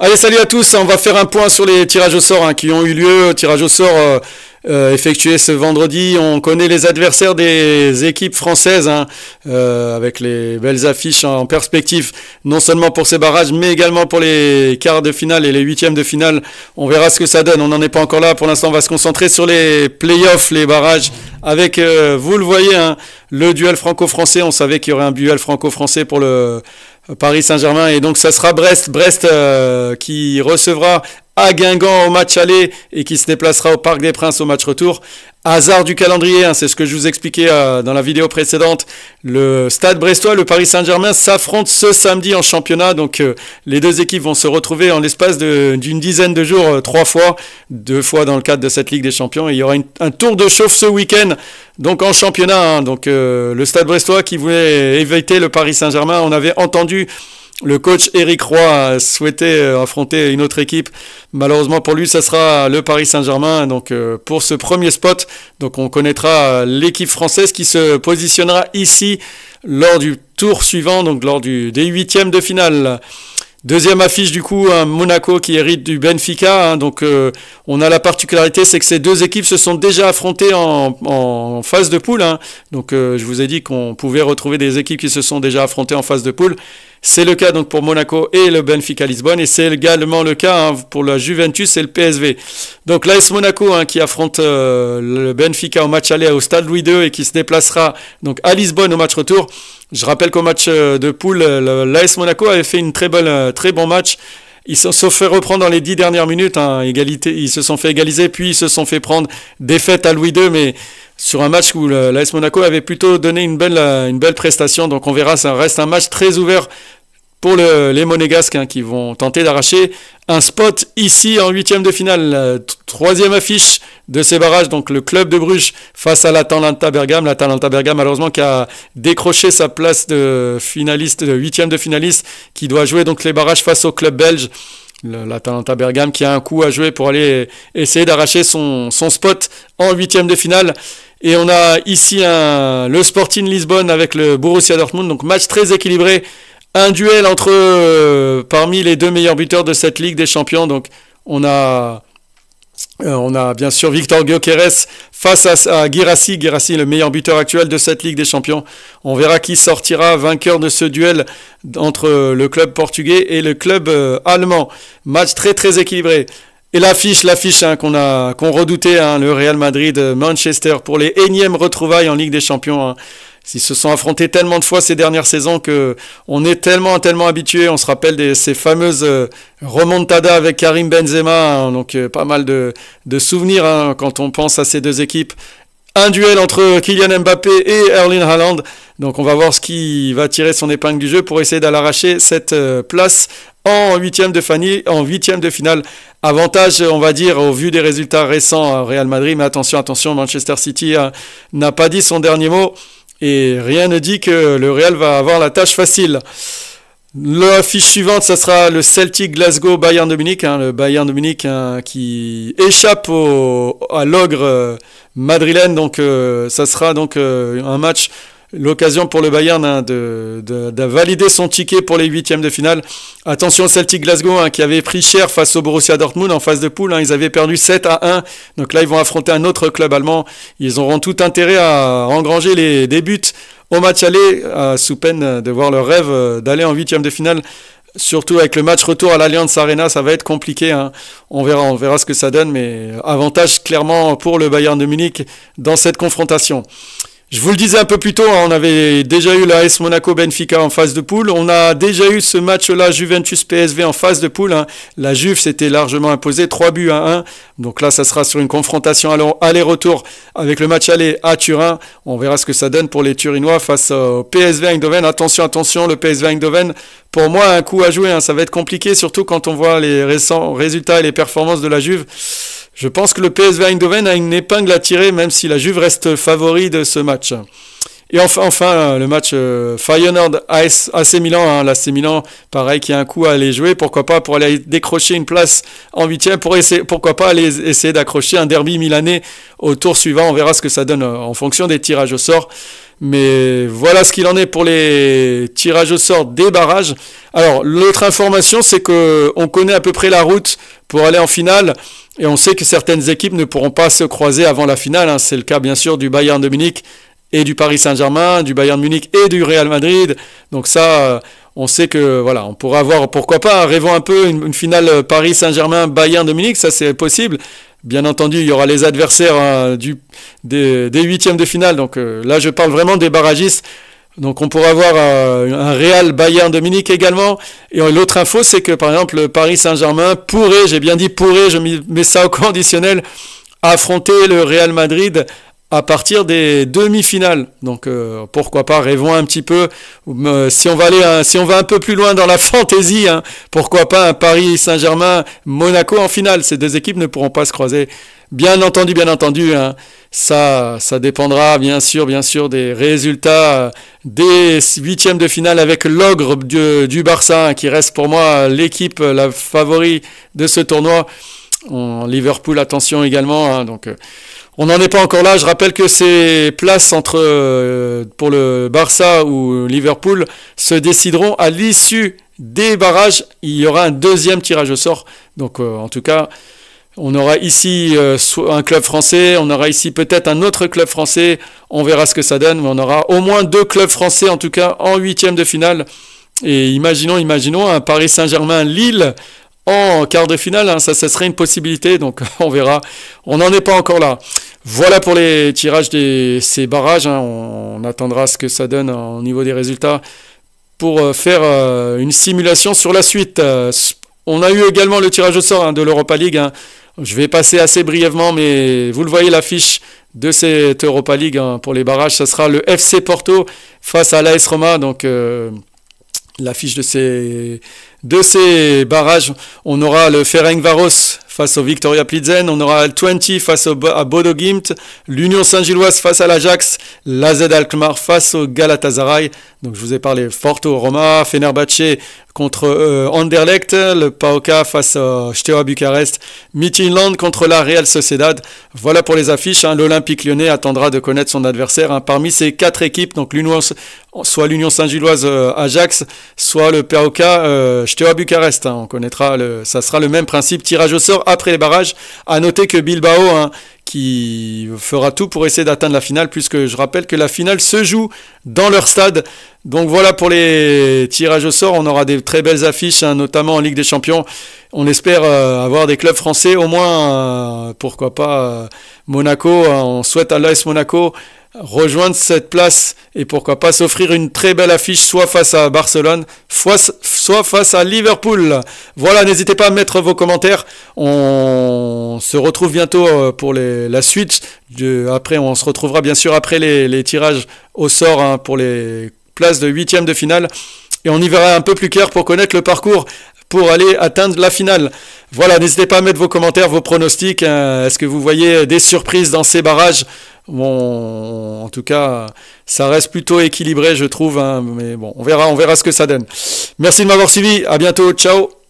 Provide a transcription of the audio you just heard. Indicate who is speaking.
Speaker 1: Allez, salut à tous. On va faire un point sur les tirages au sort qui ont eu lieu. Tirage au sort effectué ce vendredi. On connaît les adversaires des équipes françaises avec les belles affiches en perspective, non seulement pour ces barrages, mais également pour les quarts de finale et les huitièmes de finale. On verra ce que ça donne. On n'en est pas encore là. Pour l'instant, on va se concentrer sur les playoffs, les barrages, avec, vous le voyez, le duel franco-français. On savait qu'il y aurait un duel franco-français pour le Paris Saint-Germain, et donc ça sera Brest qui recevra à Guingamp au match aller et qui se déplacera au Parc des Princes au match retour. Hasard du calendrier, c'est ce que je vous expliquais dans la vidéo précédente. Le Stade Brestois, le Paris Saint-Germain s'affrontent ce samedi en championnat, donc les deux équipes vont se retrouver en l'espace d'une dizaine de jours, deux fois dans le cadre de cette Ligue des Champions. Et il y aura un tour de chauffe ce week-end, donc en championnat. Donc le Stade Brestois qui voulait éviter le Paris Saint-Germain, on avait entendu le coach Éric Roy souhaitait affronter une autre équipe. Malheureusement pour lui, ça sera le Paris Saint-Germain. Donc pour ce premier spot, donc on connaîtra l'équipe française qui se positionnera ici lors du tour suivant, donc lors des huitièmes de finale. Deuxième affiche du coup, Monaco qui hérite du Benfica. Donc on a la particularité, c'est que ces deux équipes se sont déjà affrontées en phase de poule. Donc je vous ai dit qu'on pouvait retrouver des équipes qui se sont déjà affrontées en phase de poule. C'est le cas donc pour Monaco et le Benfica Lisbonne, et c'est également le cas pour la Juventus et le PSV. Donc l'AS Monaco qui affronte le Benfica au match aller au Stade Louis II et qui se déplacera donc à Lisbonne au match retour. Je rappelle qu'au match de poule, l'AS Monaco avait fait très bon match. Ils se sont fait reprendre dans les 10 dernières minutes, égalité, ils se sont fait égaliser, puis ils se sont fait prendre défaite à Louis II, mais sur un match où l'AS Monaco avait plutôt donné une belle prestation. Donc on verra, ça reste un match très ouvert pour les Monégasques qui vont tenter d'arracher un spot ici en huitième de finale. Troisième affiche de ces barrages, donc le club de Bruges face à l'Atalanta Bergame. L'Atalanta Bergame malheureusement qui a décroché sa place de finaliste, de huitième de finaliste, qui doit jouer donc les barrages face au club belge. L'Atalanta Bergame qui a un coup à jouer pour aller essayer d'arracher son spot en huitième de finale. Et on a ici le Sporting Lisbonne avec le Borussia Dortmund, donc match très équilibré. Un duel entre parmi les deux meilleurs buteurs de cette Ligue des Champions. Donc on a bien sûr Victor Gyökeres face à Guirassy. Guirassy, le meilleur buteur actuel de cette Ligue des Champions. On verra qui sortira vainqueur de ce duel entre le club portugais et le club allemand. Match très très équilibré. Et l'affiche qu'on redoutait, le Real Madrid-Manchester pour les énièmes retrouvailles en Ligue des Champions. Ils se sont affrontés tellement de fois ces dernières saisons que on est tellement habitué. On se rappelle de ces fameuses remontadas avec Karim Benzema, donc pas mal de souvenirs quand on pense à ces deux équipes. Un duel entre Kylian Mbappé et Erling Haaland. Donc on va voir ce qui va tirer son épingle du jeu pour essayer d'aller arracher cette place en huitième de finale. Avantage, on va dire, au vu des résultats récents Real Madrid. Mais attention, Manchester City n'a pas dit son dernier mot. Et rien ne dit que le Real va avoir la tâche facile. L'affiche suivante, ça sera le Celtic Glasgow Bayern de Munich. Le Bayern de Munich qui échappe à l'ogre madrilène. Donc ça sera donc un match, l'occasion pour le Bayern de valider son ticket pour les huitièmes de finale. Attention, Celtic Glasgow qui avait pris cher face au Borussia Dortmund en phase de poule. Ils avaient perdu 7-1. Donc là, ils vont affronter un autre club allemand. Ils auront tout intérêt à engranger des buts au match aller, sous peine de voir leur rêve d'aller en huitième de finale. Surtout avec le match retour à l'Allianz Arena, ça va être compliqué. On verra ce que ça donne, mais avantage clairement pour le Bayern de Munich dans cette confrontation. Je vous le disais un peu plus tôt, on avait déjà eu l'AS Monaco-Benfica en phase de poule. On a déjà eu ce match-là, Juventus-PSV en phase de poule. La Juve s'était largement imposée, 3-1. Donc là, ça sera sur une confrontation aller-retour avec le match aller à Turin. On verra ce que ça donne pour les Turinois face au PSV Eindhoven. Attention, le PSV Eindhoven, pour moi, un coup à jouer. Ça va être compliqué, surtout quand on voit les récents résultats et les performances de la Juve. Je pense que le PSV Eindhoven a une épingle à tirer, même si la Juve reste favori de ce match. Et enfin le match Feyenoord-AC Milan. L'AC Milan, pareil, qui a un coup à aller jouer. Pourquoi pas pour aller décrocher une place en huitième, pourquoi pas aller essayer d'accrocher un derby milanais au tour suivant. On verra ce que ça donne en fonction des tirages au sort. Mais voilà ce qu'il en est pour les tirages au sort des barrages. Alors, l'autre information, c'est que on connaît à peu près la route pour aller en finale. Et on sait que certaines équipes ne pourront pas se croiser avant la finale. Hein. C'est le cas, bien sûr, du Bayern de Munich et du Paris Saint-Germain, du Bayern de Munich et du Real Madrid. Donc ça, on sait que, voilà, on pourra avoir, pourquoi pas, rêvons un peu, une finale Paris Saint-Germain, Bayern de Munich, ça c'est possible. Bien entendu, il y aura les adversaires des huitièmes de finale. Donc là, je parle vraiment des barragistes. Donc on pourra avoir un Real Bayern de Munich également. Et l'autre info, c'est que par exemple le Paris Saint-Germain pourrait, j'ai bien dit pourrait, je mets ça au conditionnel, affronter le Real Madrid à partir des demi-finales. Donc pourquoi pas, rêvons un petit peu. Si on va un peu plus loin dans la fantaisie, hein, pourquoi pas un Paris Saint-Germain Monaco en finale. Ces deux équipes ne pourront pas se croiser. Bien entendu, hein, ça dépendra bien sûr des résultats des huitièmes de finale avec l'ogre du Barça, hein, qui reste pour moi l'équipe la favori de ce tournoi. Liverpool, attention également, hein, donc on n'en est pas encore là. Je rappelle que ces places pour le Barça ou Liverpool se décideront à l'issue des barrages. Il y aura un deuxième tirage au sort. Donc en tout cas, on aura ici un club français, on aura ici peut-être un autre club français. On verra ce que ça donne, mais on aura au moins 2 clubs français en tout cas en huitième de finale. Et imaginons un Paris Saint-Germain-Lille en quart de finale, hein, ça serait une possibilité, donc on verra. On n'en est pas encore là. Voilà pour les tirages ces barrages, hein, on attendra ce que ça donne au niveau des résultats pour faire une simulation sur la suite. On a eu également le tirage au sort, hein, de l'Europa League. Hein. Je vais passer assez brièvement, mais vous le voyez, l'affiche de cette Europa League, hein, pour les barrages, ça sera le FC Porto face à l'AS Roma, donc l'affiche de ces barrages, on aura le Ferencváros face au Viktoria Plzen, on aura le Twente face à Bodo Glimt, l'Union Saint-Gilloise face à l'Ajax, l'AZ Alkmaar face au Galatasaray. Donc je vous ai parlé Porto, Roma, Fenerbahçe contre Anderlecht, le PAOK face à Steaua Bucarest, Midtjylland contre la Real Sociedad. Voilà pour les affiches, hein. L'Olympique Lyonnais attendra de connaître son adversaire, hein, parmi ces 4 équipes, donc soit l'Union Saint-Gilloise Ajax, soit le PAOK Steaua Bucarest, hein. On connaîtra, ça sera le même principe, tirage au sort après les barrages. À noter que Bilbao, hein, qui fera tout pour essayer d'atteindre la finale, puisque je rappelle que la finale se joue dans leur stade. Donc voilà pour les tirages au sort, on aura des très belles affiches, hein, notamment en Ligue des Champions. On espère avoir des clubs français, au moins, pourquoi pas Monaco, hein, on souhaite à l'AS Monaco rejoindre cette place et pourquoi pas s'offrir une très belle affiche, soit face à Barcelone, soit face à Liverpool. Voilà, n'hésitez pas à mettre vos commentaires. On se retrouve bientôt pour la suite. Après, on se retrouvera bien sûr après les tirages au sort, hein, pour les places de huitième de finale. Et on y verra un peu plus clair pour connaître le parcours pour aller atteindre la finale. Voilà, n'hésitez pas à mettre vos commentaires, vos pronostics. Hein. Est-ce que vous voyez des surprises dans ces barrages ? Bon, en tout cas, ça reste plutôt équilibré, je trouve. Hein, mais bon, on verra ce que ça donne. Merci de m'avoir suivi. À bientôt. Ciao.